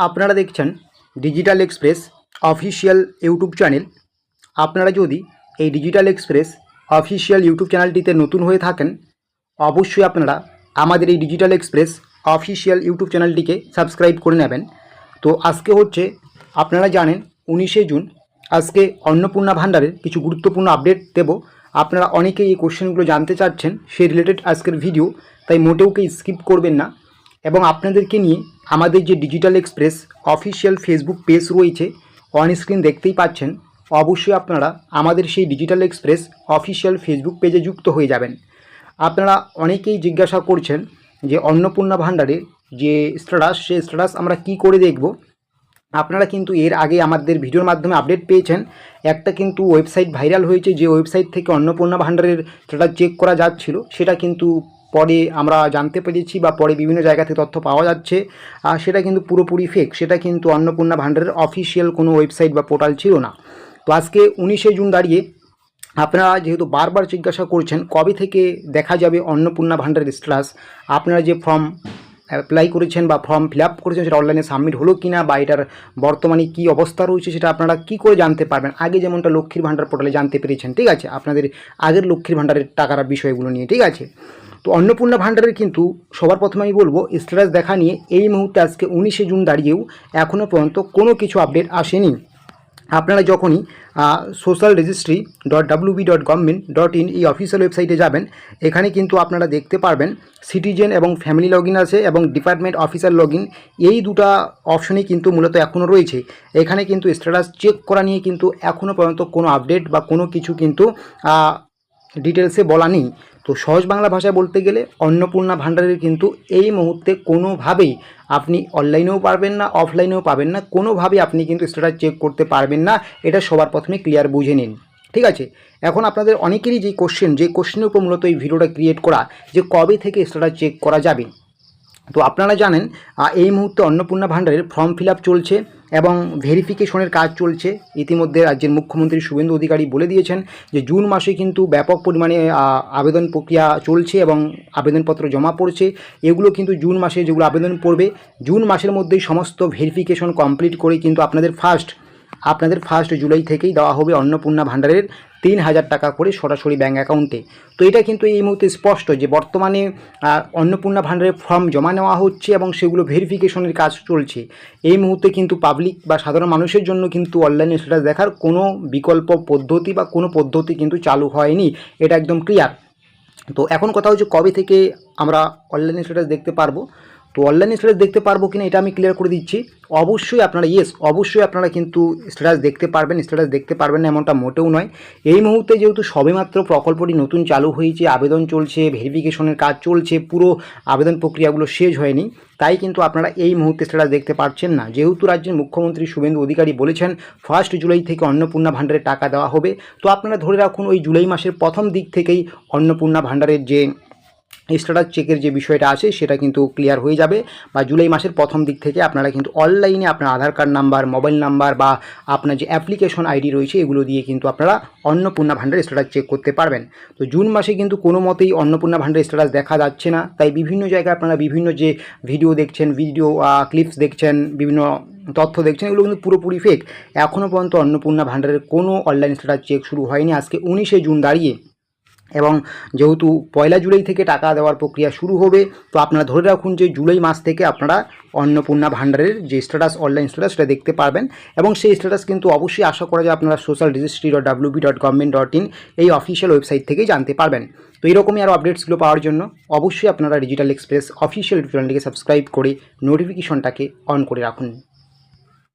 আপনারা দেখছেন digital express official YouTube channel. আপনারা যদি এই ডিজিটাল এক্সপ্রেস অফিসিয়াল ইউটিউব চ্যানেলটিতে নতুন হয়ে থাকেন, অবশ্যই আপনারা আমাদের এই ডিজিটাল এক্সপ্রেস অফিসিয়াল ইউটিউব চ্যানেলটিকে সাবস্ক্রাইব করে নেবেন। তো আজকে হচ্ছে, আপনারা জানেন 19শে জুন, আজকে অন্নপূর্ণা ভাণ্ডারের কিছু গুরুত্বপূর্ণ আপডেট দেব। আপনারা অনেকেই এই কোশ্চেনগুলো জানতে চাচ্ছেন, সেই রিলেটেড আজকের ভিডিও, তাই মোটেও কেউ স্কিপ করবেন না। এবং আপনাদেরকে নিয়ে আমাদের যে digital express official Facebook page রয়েছে, অন স্ক্রিন দেখতেই পাচ্ছেন, অবশ্যই আপনারা আমাদের সেই ডিজিটাল এক্সপ্রেস অফিসিয়াল ফেসবুক পেজে যুক্ত হয়ে যাবেন। আপনারা অনেকেই জিজ্ঞাসা করছেন যে অন্নপূর্ণা ভাণ্ডারের যে স্ট্যাটাস, সেই স্ট্যাটাস আমরা কি করে দেখব। আপনারা কিন্তু এর আগে আমাদের ভিডিওর মাধ্যমে আপডেট পেয়েছেন। একটা কিন্তু ওয়েবসাইট ভাইরাল হয়েছে, যে ওয়েবসাইট থেকে অন্নপূর্ণা ভাণ্ডারের স্ট্যাটাস চেক করা যাচ্ছিল, সেটা কিন্তু পরে আমরা জানতে পেরেছি বা পরে বিভিন্ন জায়গা থেকে তথ্য পাওয়া যাচ্ছে, আর সেটা কিন্তু পুরোপুরি ফেক। সেটা কিন্তু অন্নপূর্ণা ভাণ্ডারের অফিসিয়াল কোনো ওয়েবসাইট বা পোর্টাল ছিল না। তো আজকে 19শে জুন দাঁড়িয়ে আপনারা যেহেতু বারবার জিজ্ঞাসা করছেন কবে থেকে দেখা যাবে অন্নপূর্ণা ভাণ্ডারের স্ট্যাটাস, আপনারা যে ফর্ম অ্যাপ্লাই করেছেন বা ফর্ম ফিল আপ করেছেন সেটা অনলাইনে সাবমিট হলো কি না, বা এটার বর্তমানে কী অবস্থা রয়েছে, সেটা আপনারা কী করে জানতে পারবেন। আগে যেমনটা লক্ষ্মীর ভাণ্ডার পোর্টালে জানতে পেরেছেন, ঠিক আছে, আপনাদের আগের লক্ষ্মীর ভাণ্ডারের টাকার বিষয়গুলো নিয়ে, ঠিক আছে। তো অন্নপূর্ণা ভাণ্ডারের কিন্তু সবার প্রথমে আমি বলবো, স্ট্যাটাস দেখা নিয়ে এই মুহূর্তে আজকে 19শে জুন দাঁড়িয়েও এখনও পর্যন্ত কোনো কিছু আপডেট আসেনি। আপনারা যখনই socialregistry.wb.government.in এই অফিসিয়াল ওয়েবসাইটে যাবেন, এখানে কিন্তু আপনারা দেখতে পারবেন সিটিজেন এবং ফ্যামিলি লগইন আছে এবং ডিপার্টমেন্ট অফিসার লগইন, এই দুটো অপশনই কিন্তু মূলত এখনও রয়েছে। এখানে কিন্তু স্ট্যাটাস চেক করা নিয়ে কিন্তু এখনও পর্যন্ত কোনো আপডেট বা কোনো কিছু কিন্তু ডিটেলসে বলা নেই। তো সহজ বাংলা ভাষায় বলতে গেলে অন্নপূর্ণা ভাণ্ডারের কিন্তু এই মুহূর্তে কোনোভাবেই আপনি অনলাইনেও পারবেন না, অফলাইনেও পাবেন না, কোনোভাবেই আপনি কিন্তু স্ট্যাটাস চেক করতে পারবেন না। এটা সবার প্রথমে ক্লিয়ার বুঝে নিন, ঠিক আছে। এখন আপনাদের অনেকেরই যে কোশ্চেনের উপর মূলত এই ভিডিওটা ক্রিয়েট করা, যে কবে থেকে স্ট্যাটাস চেক করা যাবে। তো আপনারা জানেন এই মুহূর্তে অন্নপূর্ণা ভাণ্ডারের ফর্ম ফিল আপ চলছে এবং ভেরিফিকেশনের কাজ চলছে। ইতিমধ্যে রাজ্যের মুখ্যমন্ত্রী শুভেন্দু অধিকারী বলে দিয়েছেন যে জুন মাসে কিন্তু ব্যাপক পরিমাণে আবেদন প্রক্রিয়া চলছে এবং আবেদনপত্র জমা পড়ছে। এগুলো কিন্তু জুন মাসে যেগুলো আবেদন পড়বে, জুন মাসের মধ্যেই সমস্ত ভেরিফিকেশন কমপ্লিট করে কিন্তু আপনাদের ফার্স্ট জুলাই থেকেই দেওয়া হবে অন্নপূর্ণা ভাণ্ডারের 3000 টাকা করে সরাসরি ব্যাঙ্ক অ্যাকাউন্টে। তো এটা কিন্তু এই মুহূর্তে স্পষ্ট যে বর্তমানে অন্নপূর্ণা ভাণ্ডারের ফর্ম জমা নেওয়া হচ্ছে এবং সেগুলো ভেরিফিকেশনের কাজ চলছে। এই মুহূর্তে কিন্তু পাবলিক বা সাধারণ মানুষের জন্য কিন্তু অনলাইনে স্ট্যাটাস দেখার কোনো বিকল্প পদ্ধতি বা কোনো পদ্ধতি কিন্তু চালু হয়নি, এটা একদম ক্লিয়ার। তো এখন কথা হচ্ছে কবে থেকে আমরা অনলাইনে স্ট্যাটাস দেখতে পারবো। তো অনলাইনে স্ট্যাটাস দেখতে পারবো কিনা এটা আমি ক্লিয়ার করে দিচ্ছি। অবশ্যই আপনারা কিন্তু স্ট্যাটাস দেখতে পারবেন। স্ট্যাটাস দেখতে পারবেন না এমনটা মোটেও নয়। এই মুহূর্তে যেহেতু সবেমাত্র প্রকল্পটি নতুন চালু হয়েছে, আবেদন চলছে, ভেরিফিকেশনের কাজ চলছে, পুরো আবেদন প্রক্রিয়াগুলো শেষ হয়নি, তাই কিন্তু আপনারা এই মুহূর্তে স্ট্যাটাস দেখতে পাচ্ছেন না। যেহেতু রাজ্যের মুখ্যমন্ত্রী শুভেন্দু অধিকারী বলেছেন 1 জুলাই থেকে অন্নপূর্ণা ভাণ্ডারের টাকা দেওয়া হবে, তো আপনারা ধরে রাখুন ওই জুলাই মাসের প্রথম দিক থেকেই অন্নপূর্ণা ভাণ্ডারের যে স্ট্যাটাস চেকের যে বিষয়টা আছে সেটা কিন্তু ক্লিয়ার হয়ে যাবে, বা জুলাই মাসের প্রথম দিক থেকে আপনারা কিন্তু অনলাইনে আপনার আধার কার্ড নাম্বার, মোবাইল নাম্বার বা আপনার যে অ্যাপ্লিকেশন আইডি রয়েছে, এগুলো দিয়ে কিন্তু আপনারা অন্নপূর্ণা ভাণ্ডারের স্ট্যাটাস চেক করতে পারবেন। তো জুন মাসে কিন্তু কোনো মতেই অন্নপূর্ণা ভাণ্ডারের স্ট্যাটাস দেখা যাচ্ছে না, তাই বিভিন্ন জায়গায় আপনারা বিভিন্ন যে ভিডিও দেখছেন, ক্লিপস দেখছেন, বিভিন্ন তথ্য দেখছেন, এগুলো কিন্তু পুরোপুরি ফেক। এখনও পর্যন্ত অন্নপূর্ণা ভাণ্ডারের কোনো অনলাইন স্ট্যাটাস চেক শুরু হয়নি আজকে 19শে জুন দাঁড়িয়ে। এবং যেহেতু 1 জুলাই থেকে টাকা দেওয়ার প্রক্রিয়া শুরু হবে, তো আপনারা ধরে রাখুন যে জুলাই মাস থেকে আপনারা অন্নপূর্ণা ভাণ্ডারের যে স্ট্যাটাস, অনলাইন স্ট্যাটাস, সেটা দেখতে পারবেন। এবং সেই স্ট্যাটাস কিন্তু অবশ্যই আশা করা যায় আপনারা socialregistry.wb.government.in এই অফিসিয়াল ওয়েবসাইট থেকেই জানতে পারবেন। তো এইরকমই আরও আপডেটসগুলো পাওয়ার জন্য অবশ্যই আপনারা ডিজিটাল এক্সপ্রেস অফিসিয়াল চ্যানেলটিকে সাবস্ক্রাইব করে নোটিফিকেশনটাকে অন করে রাখুন।